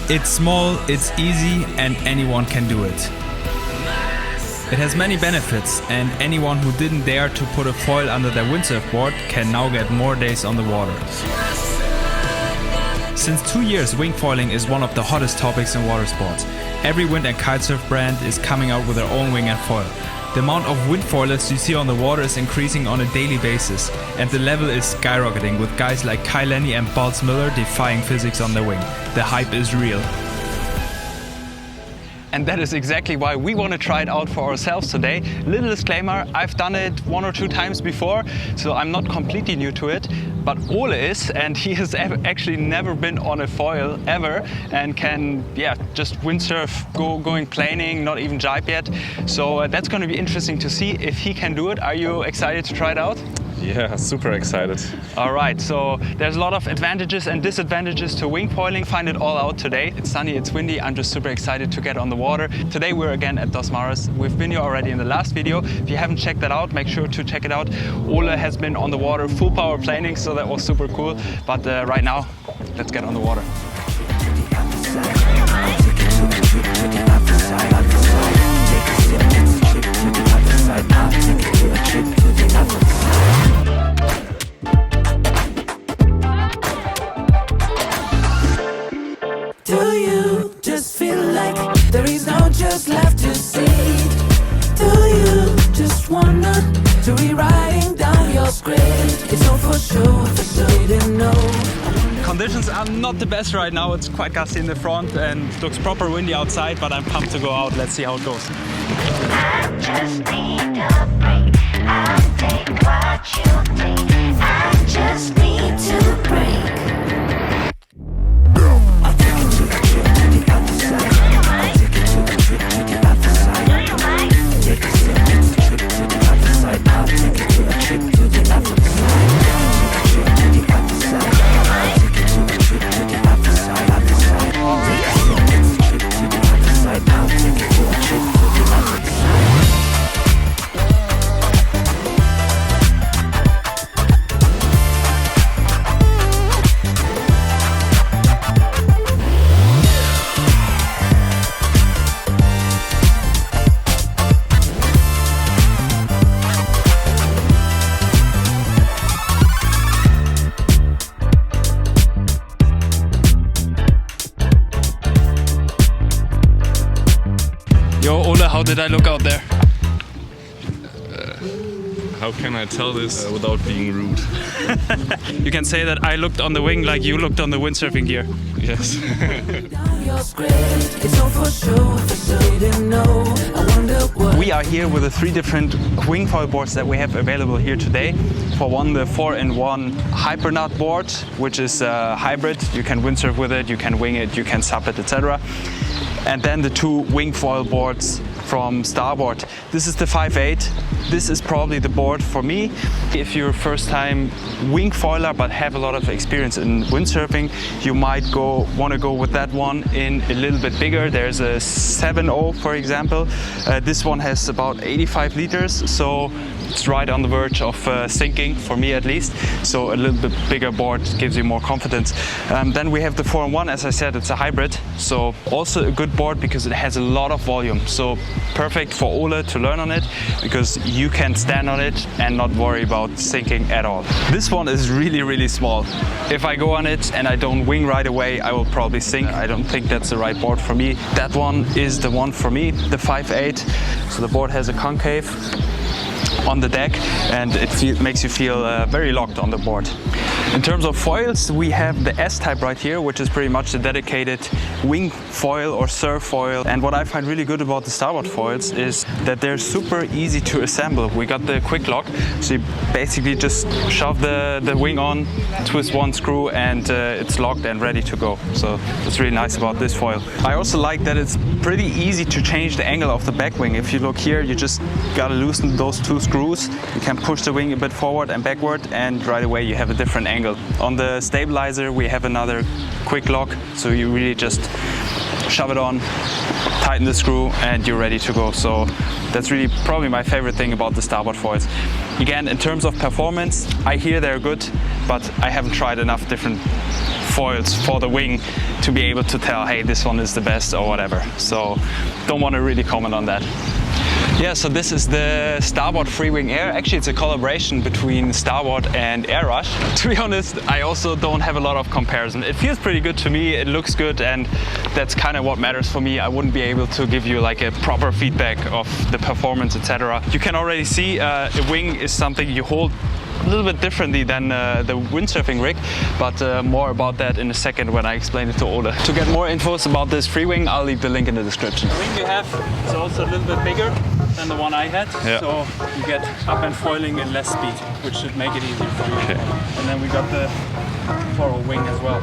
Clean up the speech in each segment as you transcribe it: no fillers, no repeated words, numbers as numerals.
It's small, it's easy, and anyone can do it. It has many benefits, and anyone who didn't dare to put a foil under their windsurf board can now get more days on the water. Since 2 years, wing foiling is one of the hottest topics in water sports. Every wind and kitesurf brand is coming out with their own wing and foil. The amount of wind foilers you see on the water is increasing on a daily basis, and the level is skyrocketing with guys like Kyle Lenny and Balz Miller defying physics on their wing. The hype is real. And that is exactly why we want to try it out for ourselves today. Little disclaimer, I've done it 1 or 2 times before, so I'm not completely new to it. But Ole is, and he has actually never been on a foil ever, and can, just windsurf, going planing, not even jibe yet. So that's going to be interesting to see if he can do it. Are you excited to try it out? Yeah, super excited. All right, so there's a lot of advantages and disadvantages to wing foiling. Find it all out today. It's sunny, it's windy. I'm just super excited to get on the water. Today we're again at Dos Mares. We've been here already in the last video. If you haven't checked that out, make sure to check it out. Ole has been on the water, full power planing, so that was super cool. But right now, let's get on the water. Do you just feel like there is no just left to see? Do you just wanna to rewriting down your script? It's all for sure, so you didn't know. Conditions are not the best right now. It's quite gusty in the front and looks proper windy outside, but I'm pumped to go out. Let's see how it goes. I just need a break. I'll take what you take. I just need to break. Yo, Ole, how did I look out there? How can I tell this without being rude? You can say that I looked on the wing like you looked on the windsurfing gear. Yes. We are here with the 3 different wing foil boards that we have available here today. For one, the 4-in-1 Hypernaut board, which is a hybrid. You can windsurf with it, you can wing it, you can sup it, etc. And then the 2 wing foil boards from Starboard. This is the 5.8. This is probably the board for me. If you're a first time wing foiler but have a lot of experience in windsurfing, you might want to go with that one in a little bit bigger. There's a 7.0 for example. This one has about 85 liters, so it's right on the verge of sinking, for me at least. So a little bit bigger board gives you more confidence. Then we have the 4-in-1, as I said, it's a hybrid. So also a good board because it has a lot of volume. So perfect for Ole to learn on it, because you can stand on it and not worry about sinking at all. This one is really, really small. If I go on it and I don't wing right away, I will probably sink. I don't think that's the right board for me. That one is the one for me, the 5.8. So the board has a concave on the deck, and it makes you feel very locked on the board. In terms of foils, we have the S-type right here, which is pretty much the dedicated wing foil or surf foil. And what I find really good about the Starboard foils is that they're super easy to assemble. We got the quick lock, so you basically just shove the wing on, twist one screw, and it's locked and ready to go. So that's really nice about this foil. I also like that it's pretty easy to change the angle of the back wing. If you look here, you just gotta loosen those 2 screws. You can push the wing a bit forward and backward, and right away you have a different angle. On the stabilizer we have another quick lock, so you really just shove it on, tighten the screw, and you're ready to go. So that's really probably my favorite thing about the Starboard foils. Again, in terms of performance, I hear they're good, but I haven't tried enough different foils for the wing to be able to tell, hey, this one is the best or whatever. So don't want to really comment on that. Yeah, so this is the Starboard Freewing Air. Actually, it's a collaboration between Starboard and Air Rush. To be honest, I also don't have a lot of comparison. It feels pretty good to me, it looks good, and that's kind of what matters for me. I wouldn't be able to give you like a proper feedback of the performance, etc. You can already see a wing is something you hold a little bit differently than the windsurfing rig, but more about that in a second when I explain it to Ole. To get more infos about this free wing, I'll leave the link in the description. The wing you have is also a little bit bigger than the one I had, so you get up and foiling in less speed, which should make it easier for you. Okay. And then we got the forward wing as well.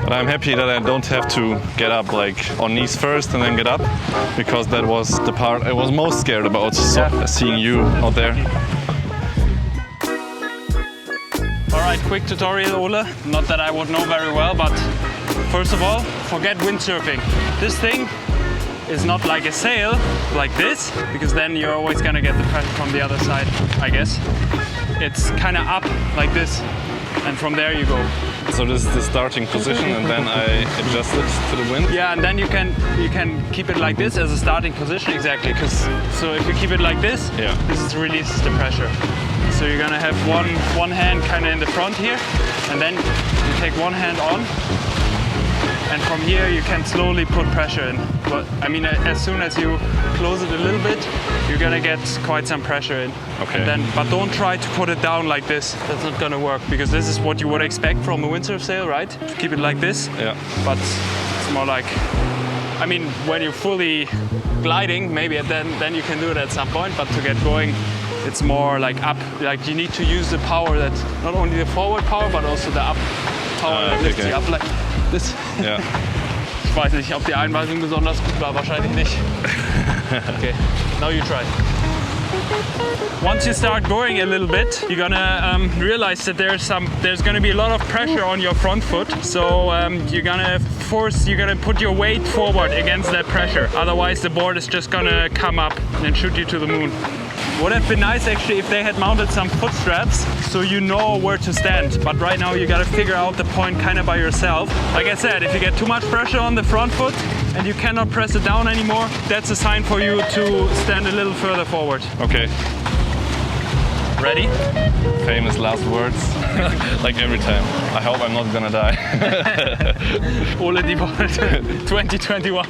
But I'm happy that I don't have to get up like on knees first and then get up, because that was the part I was most scared about, seeing you out there. Alright, quick tutorial, Ole. Not that I would know very well, but first of all, forget windsurfing. This thing is not like a sail, like this, because then you're always gonna get the pressure from the other side, I guess. It's kind of up like this, and from there you go. So this is the starting position, and then I adjust it to the wind? Yeah, and then you can keep it like this as a starting position, exactly. So if you keep it like this, this releases the pressure. So you're gonna have one hand kind of in the front here, and then you take one hand on, and from here you can slowly put pressure in. But I mean, as soon as you close it a little bit, you're gonna get quite some pressure in. Okay. And then, but don't try to put it down like this. That's not gonna work, because this is what you would expect from a windsurf sail, right? Keep it like this. Yeah. But it's more like, I mean, when you're fully gliding, maybe then you can do it at some point. But to get going, it's more like up. Like you need to use the power that, not only the forward power, but also the up power that lifts you up like this. Yeah. Ich weiß nicht, ob die Einweisung besonders gut war, wahrscheinlich nicht. Okay, now you try. Once you start going a little bit, you're gonna realize that there's gonna be a lot of pressure on your front foot. So you're gonna put your weight forward against that pressure. Otherwise, the board is just gonna come up and shoot you to the moon. Would have been nice actually if they had mounted some foot straps so you know where to stand. But right now you gotta figure out the point kind of by yourself. Like I said, if you get too much pressure on the front foot and you cannot press it down anymore, that's a sign for you to stand a little further forward. Okay. Ready? Famous last words, like every time. I hope I'm not gonna die. Ole die Board 2021.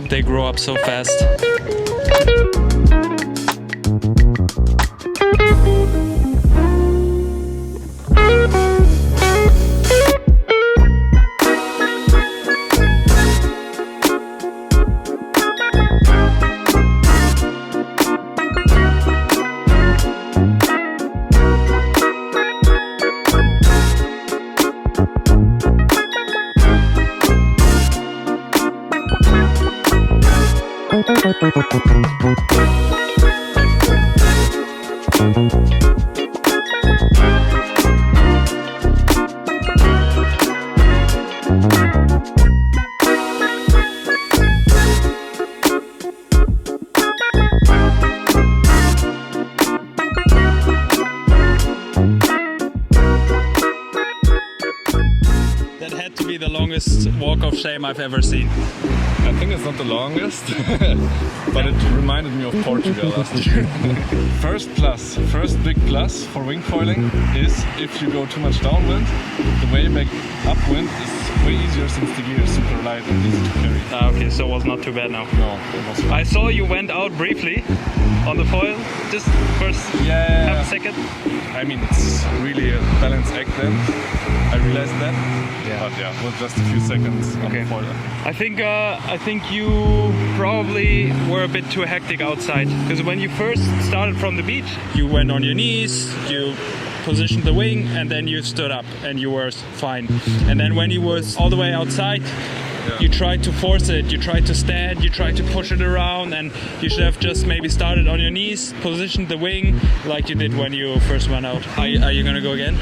They grow up so fast. That had to be the longest walk of shame I've ever seen. I think it's not the longest, but it reminded me of Portugal last year. First big plus for wing foiling is if you go too much downwind, the way back upwind is way easier since the gear is super light and easy to carry. Okay, so it was not too bad now. No, it was fine. I saw you went out briefly on the foil, just first half a second. I mean, it's really a balance act then. I realized that. But yeah, with just a few seconds on the foil. I think you probably were a bit too hectic outside, because when you first started from the beach, you went on your knees, you positioned the wing, and then you stood up and you were fine. And then when you was all the way outside, you tried to force it, you tried to stand, you tried to push it around, and you should have just maybe started on your knees, positioned the wing like you did when you first went out. Are you gonna go again?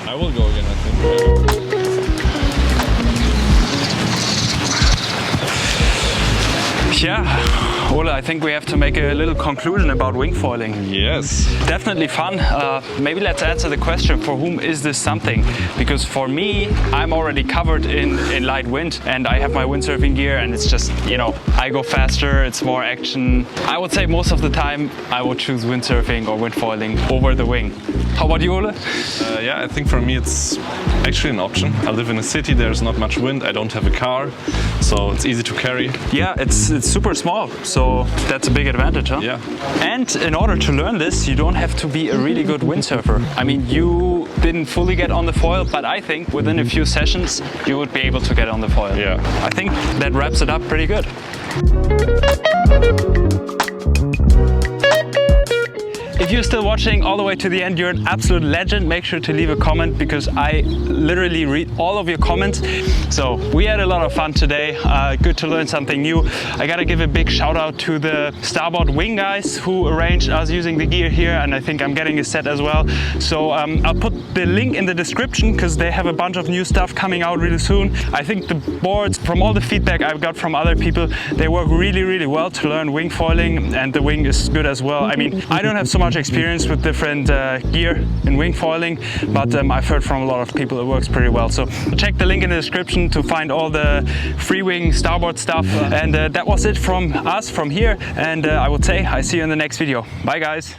I will go again, I think. Yeah, Ole, I think we have to make a little conclusion about wing foiling. Yes. Definitely fun. Maybe let's answer the question, for whom is this something? Because for me, I'm already covered in light wind and I have my windsurfing gear and it's just, you know, I go faster, it's more action. I would say most of the time I would choose windsurfing or wind foiling over the wing. How about you, Ole? Yeah, I think for me it's actually an option. I live in a city, there's not much wind, I don't have a car, so it's easy to carry. Yeah, it's super small, so that's a big advantage, huh? Yeah. And in order to learn this, you don't have to be a really good windsurfer. I mean, you didn't fully get on the foil, but I think within a few sessions you would be able to get on the foil. Yeah. I think that wraps it up pretty good. If you're still watching all the way to the end, you're an absolute legend. Make sure to leave a comment because I literally read all of your comments. So we had a lot of fun today. Good to learn something new. I gotta give a big shout out to the Starboard Wing guys who arranged us using the gear here, and I think I'm getting a set as well. So I'll put the link in the description because they have a bunch of new stuff coming out really soon. I think the boards, from all the feedback I've got from other people, they work really well to learn wing foiling, and the wing is good as well. I mean, I don't have so much experience with different gear in wing foiling, but I've heard from a lot of people it works pretty well. So check the link in the description to find all the free wing starboard stuff. And that was it from us from here, and I would say I see you in the next video. Bye guys.